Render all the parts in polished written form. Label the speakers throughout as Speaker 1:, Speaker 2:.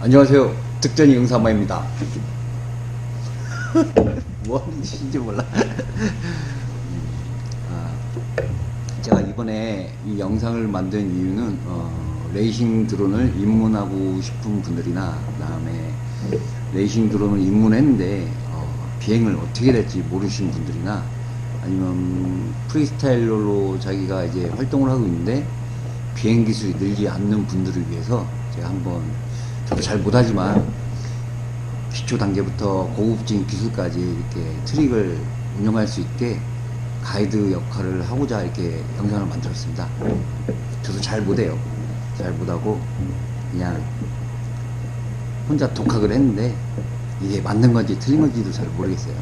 Speaker 1: 안녕하세요. 득전이 응사마입니다. 뭐 하는 짓인지 몰라. 제가 이번에 이 영상을 만든 이유는 레이싱 드론을 입문하고 싶은 분들이나 그 다음에 레이싱 드론을 입문했는데 비행을 어떻게 될지 모르시는 분들이나 아니면 프리스타일러로 자기가 이제 활동을 하고 있는데 비행 기술이 늘지 않는 분들을 위해서 제가 한번, 저도 잘 못하지만 기초 단계부터 고급진 기술까지 이렇게 트릭을 운영할 수 있게 가이드 역할을 하고자 이렇게 영상을 만들었습니다. 저도 잘 못해요. 잘 못하고 그냥 혼자 독학을 했는데 이게 맞는 건지 틀린 건지도 잘 모르겠어요.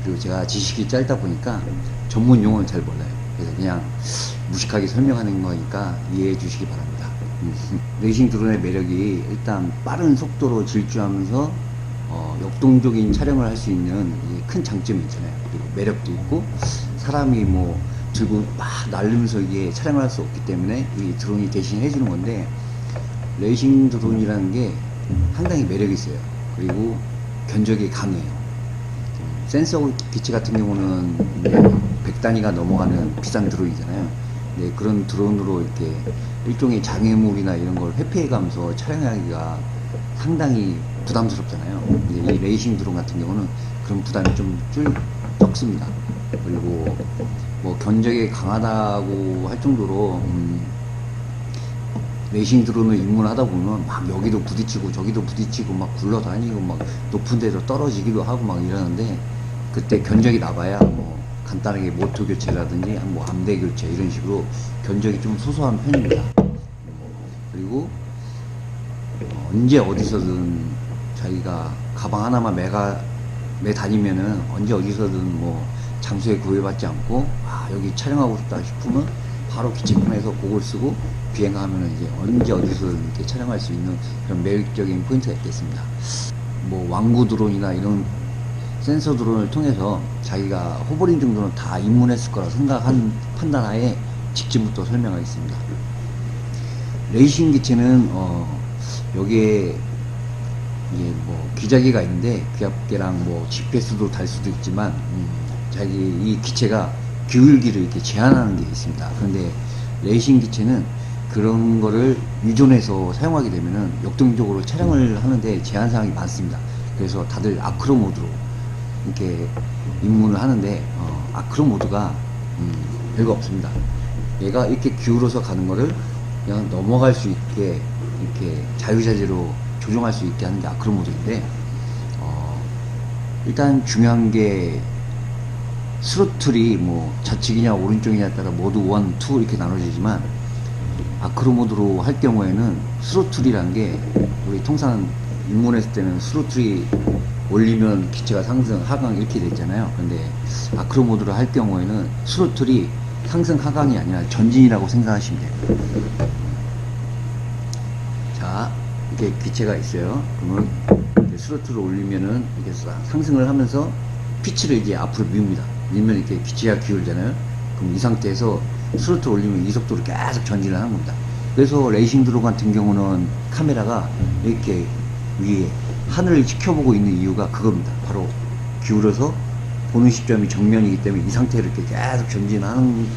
Speaker 1: 그리고 제가 지식이 짧다 보니까 전문 용어는 잘 몰라요. 그래서 그냥 무식하게 설명하는 거니까 이해해 주시기 바랍니다. 레이싱 드론의 매력이 일단 빠른 속도로 질주하면서 역동적인 촬영을 할 수 있는 큰 장점이 있잖아요. 그리고 매력도 있고 사람이 뭐 들고 막 날리면서 이게 촬영을 할 수 없기 때문에 이 드론이 대신 해주는 건데, 레이싱 드론이라는 게 상당히 매력이 있어요. 그리고 견적이 강해요. 센서 기체 같은 경우는 100단위가 넘어가는 비싼 드론이잖아요. 네, 그런 드론으로 이렇게 일종의 장애물이나 이런 걸 회피해가면서 촬영하기가 상당히 부담스럽잖아요. 근데 이 레이싱 드론 같은 경우는 그런 부담이 좀 적습니다. 그리고 뭐 견적이 강하다고 할 정도로 레이싱 드론을 입문하다 보면 막 여기도 부딪히고 저기도 부딪히고 막 굴러다니고 막 높은 데서 떨어지기도 하고 막 이러는데, 그때 견적이 나봐야 뭐 간단하게 모터 교체라든지 뭐 암대 교체 이런 식으로 견적이 좀 소소한 편입니다. 그리고 언제 어디서든 자기가 가방 하나만 매 다니면은 언제 어디서든 뭐 장소에 구애받지 않고 여기 촬영하고 싶다 싶으면 바로 기체판에서 그걸 쓰고 비행하면은 이제 언제 어디서든 이렇게 촬영할 수 있는 그런 매력적인 포인트가 있겠습니다. 뭐 왕구 드론이나 이런 센서 드론을 통해서 자기가 호버링 정도는 다 입문했을 거라 생각한 판단하에 직진부터 설명하겠습니다. 레이싱 기체는 여기에 이제 뭐 기자기가 있는데 기압계랑 뭐 GPS도 달 수도 있지만 자기 이 기체가 기울기를 이렇게 제한하는 게 있습니다. 그런데 레이싱 기체는 그런 거를 유존해서 사용하게 되면은 역동적으로 촬영을 하는데 제한 사항이 많습니다. 그래서 다들 아크로 모드로 이렇게 입문을 하는데 아크로 모드가 별거 없습니다. 얘가 이렇게 기울어서 가는 거를 그냥 넘어갈 수 있게 이렇게 자유자재로 조정할 수 있게 하는 게 아크로 모드인데, 일단 중요한 게 스로틀이 뭐 좌측이냐 오른쪽이냐에 따라 모두 1, 2 이렇게 나눠지지만, 아크로 모드로 할 경우에는 스로틀이란 게 우리 통상 입문했을 때는 스로틀이 올리면 기체가 상승 하강 이렇게 돼 있잖아요. 근데 아크로 모드로 할 경우에는 스로틀이 상승 하강이 아니라 전진이라고 생각하시면 돼요. 자, 이렇게 기체가 있어요. 그러면 스로틀을 올리면은 이렇게 상승을 하면서 피치를 이제 앞으로 밀면 이렇게 기체가 기울잖아요. 그럼 이 상태에서 스로틀 올리면 이 속도로 계속 전진을 하는 겁니다. 그래서 레이싱 드론 같은 경우는 카메라가 이렇게 위에 하늘을 지켜보고 있는 이유가 그겁니다. 바로 기울어서 보는 시점이 정면이기 때문에 이 상태로 이렇게 계속 전진하는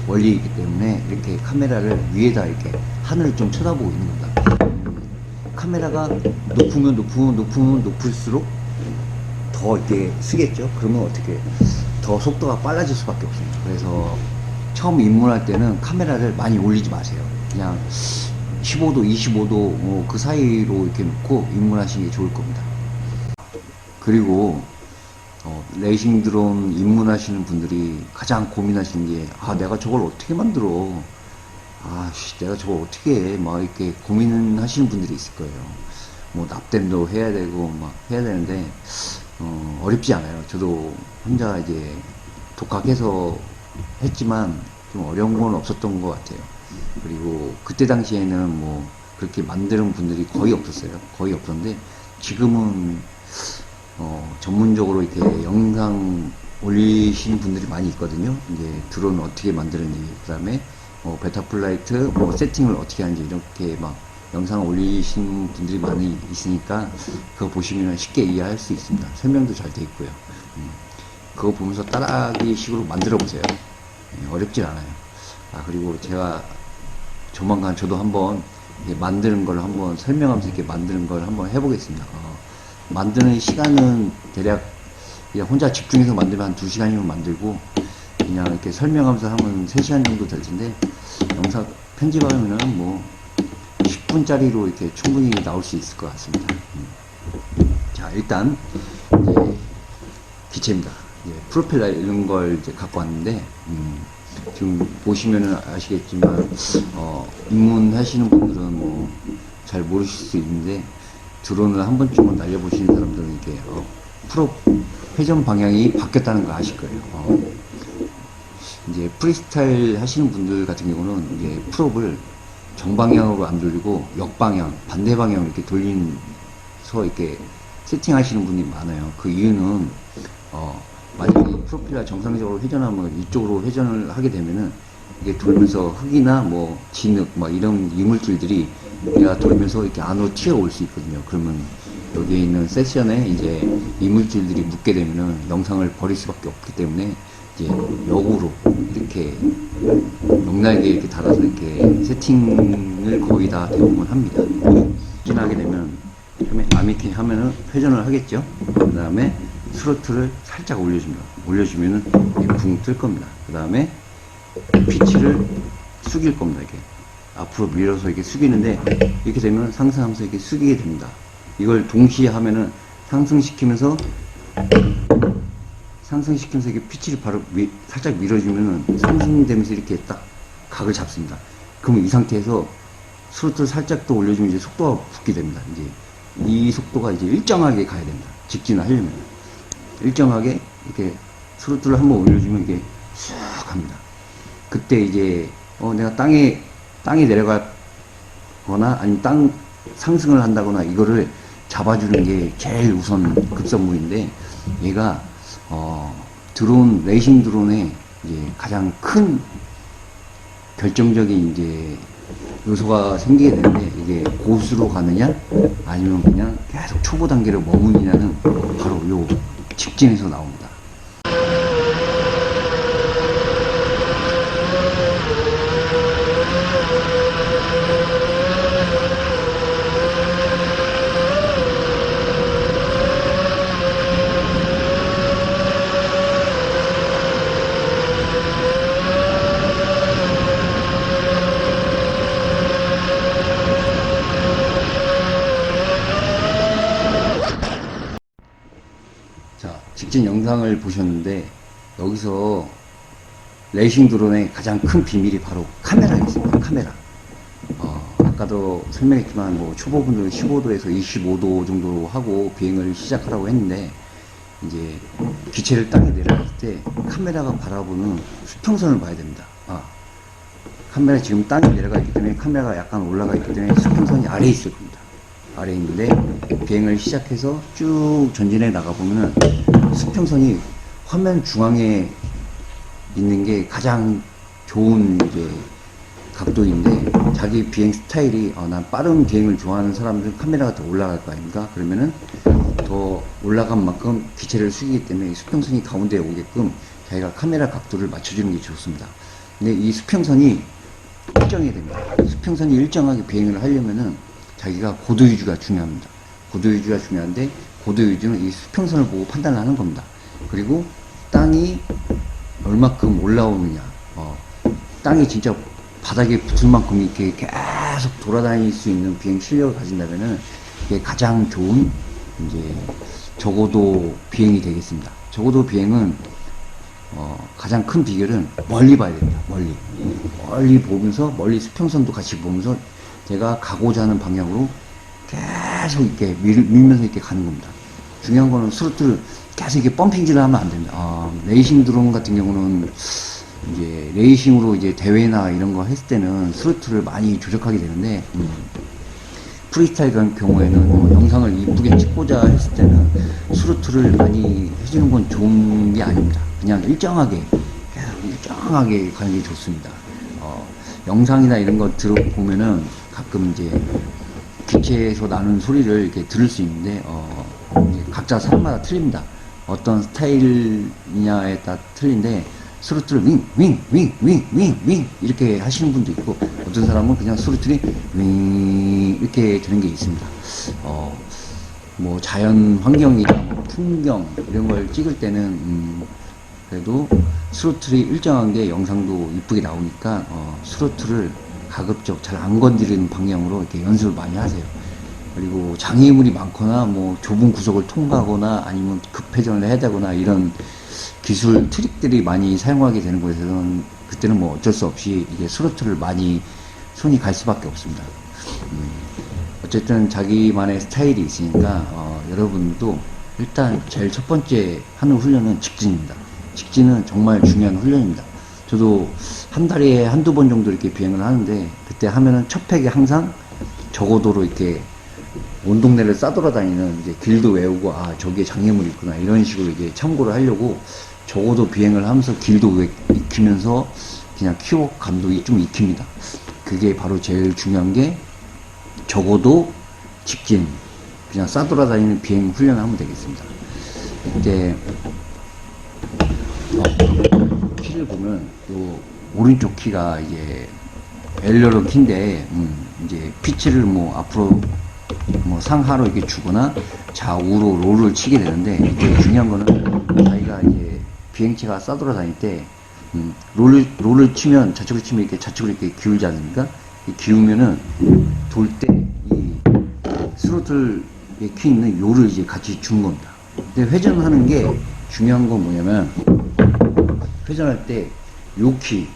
Speaker 1: 원리이기 때문에 이렇게 카메라를 위에다 이렇게 하늘을 좀 쳐다보고 있는 겁니다. 카메라가 높으면 높을수록 더 이렇게 쓰겠죠. 그러면 어떻게 더 속도가 빨라질 수밖에 없습니다. 그래서 처음 입문할 때는 카메라를 많이 올리지 마세요. 그냥 15도, 25도 뭐 그 사이로 이렇게 놓고 입문하시는 게 좋을 겁니다. 그리고 레이싱 드론 입문하시는 분들이 가장 고민하시는 게 내가 저걸 어떻게 만들어, 내가 저걸 어떻게 해, 막 이렇게 고민하시는 분들이 있을 거예요. 뭐 납땜도 해야 되고 막 해야 되는데 어렵지 않아요. 저도 혼자 이제 독학해서 했지만 좀 어려운 건 없었던 것 같아요. 그리고 그때 당시에는 뭐 그렇게 만드는 분들이 거의 없었어요. 거의 없었는데 지금은 전문적으로 이렇게 영상 올리시는 분들이 많이 있거든요. 이제 드론 어떻게 만드는지, 그 다음에 베타 플라이트 세팅을 어떻게 하는지 이렇게 막 영상 올리시는 분들이 많이 있으니까 그거 보시면 쉽게 이해할 수 있습니다. 설명도 잘 돼 있고요. 그거 보면서 따라하기 식으로 만들어 보세요. 어렵진 않아요. 그리고 제가 조만간 저도 한번 만드는 걸 한번 설명하면서 이렇게 만드는 걸 한번 해보겠습니다. 만드는 시간은 대략 그냥 혼자 집중해서 만들면 한 2시간이면 만들고, 그냥 이렇게 설명하면서 하면 3시간 정도 될 텐데, 영상 편집하면은 뭐 10분짜리로 이렇게 충분히 나올 수 있을 것 같습니다. 자, 일단 이제 기체입니다. 프로펠러 이런 걸 이제 갖고 왔는데, 지금 보시면은 아시겠지만 입문하시는 분들은 뭐 잘 모르실 수 있는데, 드론을 한 번쯤은 날려보시는 사람들은 이게 회전 방향이 바뀌었다는 거 아실 거예요. 이제 프리스타일 하시는 분들 같은 경우는 이제 프롭을 정방향으로 안 돌리고 역방향, 반대 방향으로 이렇게 돌리면서 이렇게 세팅하시는 분이 많아요. 그 이유는 만약에 프로펠러 정상적으로 회전하면 이쪽으로 회전을 하게 되면은 이게 돌면서 흙이나 뭐 진흙 막 이런 이물질들이 얘가 돌면서 이렇게 안으로 튀어올 수 있거든요. 그러면 여기에 있는 세션에 이제 이물질들이 묻게 되면은 영상을 버릴 수밖에 없기 때문에 이제 역으로 이렇게 용날개 이렇게 달아서 이렇게 세팅을 거의 다 대부분 합니다. 진하게 되면 아미키 하면은 회전을 하겠죠. 그 다음에 스로틀을 살짝 올려주면은 붕 뜰 겁니다. 그 다음에 피치를 숙일 겁니다. 이렇게 앞으로 밀어서 이렇게 숙이는데, 이렇게 되면 상승하면서 이렇게 숙이게 됩니다. 이걸 동시에 하면은 상승시키면서 이렇게 피치를 바로 살짝 밀어주면은 상승되면서 이렇게 딱 각을 잡습니다. 그러면 이 상태에서 스로틀 살짝 또 올려주면 이제 속도가 붙게 됩니다. 이제 이 속도가 이제 일정하게 가야 됩니다. 직진을 하려면 일정하게 이렇게 스로틀을 한번 올려주면 이게 쑥 합니다. 그때 이제 내가 땅에 내려가거나 아니면 땅 상승을 한다거나 이거를 잡아주는 게 제일 우선 급선무인데, 얘가 레이싱 드론의 이제 가장 큰 결정적인 이제 요소가 생기게 되는데, 이게 고수로 가느냐 아니면 그냥 계속 초보 단계로 머무느냐는 바로 요 직진에서 나옵니다. 직진 영상을 보셨는데, 여기서 레이싱 드론의 가장 큰 비밀이 바로 카메라였습니다. 카메라. 아까도 설명했지만 뭐 초보분들은 15도에서 25도 정도로 하고 비행을 시작하라고 했는데, 이제 기체를 땅에 내려갈 때 카메라가 바라보는 수평선을 봐야 됩니다. 카메라 지금 땅에 내려가 있기 때문에 카메라가 약간 올라가 있기 때문에 수평선이 아래에 있을 겁니다. 아래에 있는데 비행을 시작해서 쭉 전진해 나가보면은 수평선이 화면 중앙에 있는 게 가장 좋은 이제 각도인데, 자기 비행 스타일이 난 빠른 비행을 좋아하는 사람들은 카메라가 더 올라갈 거 아닙니까? 그러면은 더 올라간 만큼 기체를 숙이기 때문에 수평선이 가운데에 오게끔 자기가 카메라 각도를 맞춰주는 게 좋습니다. 근데 이 수평선이 일정해야 됩니다. 수평선이 일정하게 비행을 하려면은 자기가 고도 유지가 중요합니다. 고도 유지가 중요한데, 고도 유지는 이 수평선을 보고 판단을 하는 겁니다. 그리고 땅이 얼마큼 올라오느냐, 땅이 진짜 바닥에 붙을 만큼 이렇게 계속 돌아다닐 수 있는 비행 실력을 가진다면은 이게 가장 좋은 이제 저고도 비행이 되겠습니다. 저고도 비행은 가장 큰 비결은 멀리 봐야 됩니다. 멀리 보면서, 멀리 수평선도 같이 보면서 제가 가고자 하는 방향으로 계속 이렇게 밀면서 이렇게 가는 겁니다. 중요한 거는 스로틀을 계속 이렇게 펌핑질을 하면 안 됩니다. 레이싱 드론 같은 경우는 이제 레이싱으로 이제 대회나 이런 거 했을 때는 스로틀을 많이 조작하게 되는데, 프리스타일 같은 경우에는 영상을 이쁘게 찍고자 했을 때는 스로틀을 많이 해주는 건 좋은 게 아닙니다. 그냥 일정하게 계속 일정하게 가는 게 좋습니다. 영상이나 이런 거 들어보면은 가끔 이제 기체에서 나는 소리를 이렇게 들을 수 있는데, 이게 각자 사람마다 틀립니다. 어떤 스타일이냐에 따라 틀린데, 스로틀을 윙 이렇게 하시는 분도 있고, 어떤 사람은 그냥 스로틀이 윙 이렇게 되는 게 있습니다. 뭐 자연 환경이나 뭐 풍경 이런 걸 찍을 때는 그래도 스로틀이 일정한 게 영상도 이쁘게 나오니까 스로틀을 가급적 잘 안 건드리는 방향으로 이렇게 연습을 많이 하세요. 그리고 장애물이 많거나 뭐 좁은 구석을 통과하거나 아니면 급회전을 해야 되거나 이런 기술 트릭들이 많이 사용하게 되는 곳에서는 그때는 뭐 어쩔 수 없이 이게 스로틀을 많이 손이 갈 수밖에 없습니다. 어쨌든 자기만의 스타일이 있으니까 여러분도 일단 제일 첫 번째 하는 훈련은 직진입니다. 직진은 정말 중요한 훈련입니다. 저도 한 달에 한두 번 정도 이렇게 비행을 하는데, 그때 하면은 첫 팩에 항상 저고도로 이렇게 온 동네를 싸돌아다니는 이제 길도 외우고, 저기에 장애물이 있구나 이런 식으로 이제 참고를 하려고 저고도 비행을 하면서 길도 익히면서 그냥 키워감도 좀 익힙니다. 그게 바로 제일 중요한 게 적어도 직진, 그냥 싸돌아다니는 비행 훈련을 하면 되겠습니다. 이때 키를 보면 또 오른쪽 키가 이제 엘러런 키인데, 이제 피치를 뭐 앞으로 뭐 상하로 이렇게 주거나 좌우로 롤을 치게 되는데, 이제 중요한 거는 자기가 이제 비행체가 싸돌아다닐 때 롤을 치면 좌측으로 치면 이렇게 좌측으로 이렇게 기울지 않습니까? 기우면은 돌 때 이 스로틀에 키 있는 요를 이제 같이 주는 겁니다. 근데 회전하는 게 중요한 건 뭐냐면, 회전할 때 요 키,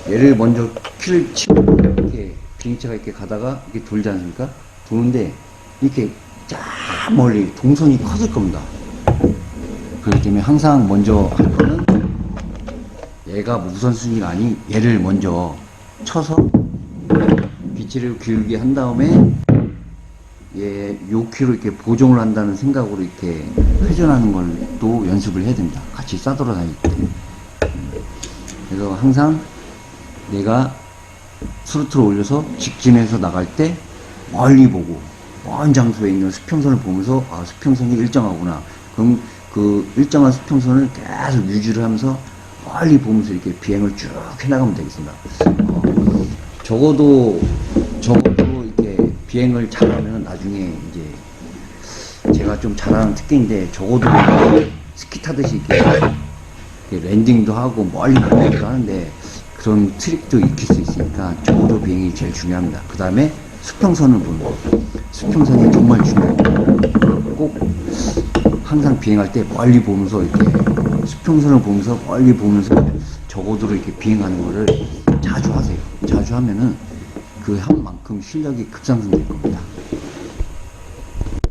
Speaker 1: 얘를 먼저 키를 치고 이렇게 비행체가 이렇게 가다가 이렇게 돌지 않습니까? 도는데 이렇게 쫙 멀리 동선이 커질 겁니다. 그렇기 때문에 항상 먼저 할 거는 얘가 우선순위가 아닌 얘를 먼저 쳐서 비치를 기울게 한 다음에 얘 요 키로 이렇게 보정을 한다는 생각으로 이렇게 회전하는 걸 또 연습을 해야 됩니다. 같이 싸돌아다닐 때. 그래서 항상 내가 스로틀을 올려서 직진해서 나갈 때 멀리 보고 먼 장소에 있는 수평선을 보면서 수평선이 일정하구나. 그럼 그 일정한 수평선을 계속 유지를 하면서 멀리 보면서 이렇게 비행을 쭉 해나가면 되겠습니다. 적어도 이렇게 비행을 잘하면 나중에 이제 제가 좀 잘하는 특기인데, 적어도 스키 타듯이 이렇게 랜딩도 하고 멀리 보기도 하는데 그런 트릭도 익힐 수 있으니까 적어도 비행이 제일 중요합니다. 그 다음에 수평선을 보는 거. 수평선이 정말 중요해요. 꼭 항상 비행할 때 멀리 보면서 이렇게 수평선을 보면서 멀리 보면서 저고도로 이렇게 비행하는 거를 자주 하세요. 자주 하면은 그 한 만큼 실력이 급상승될 겁니다.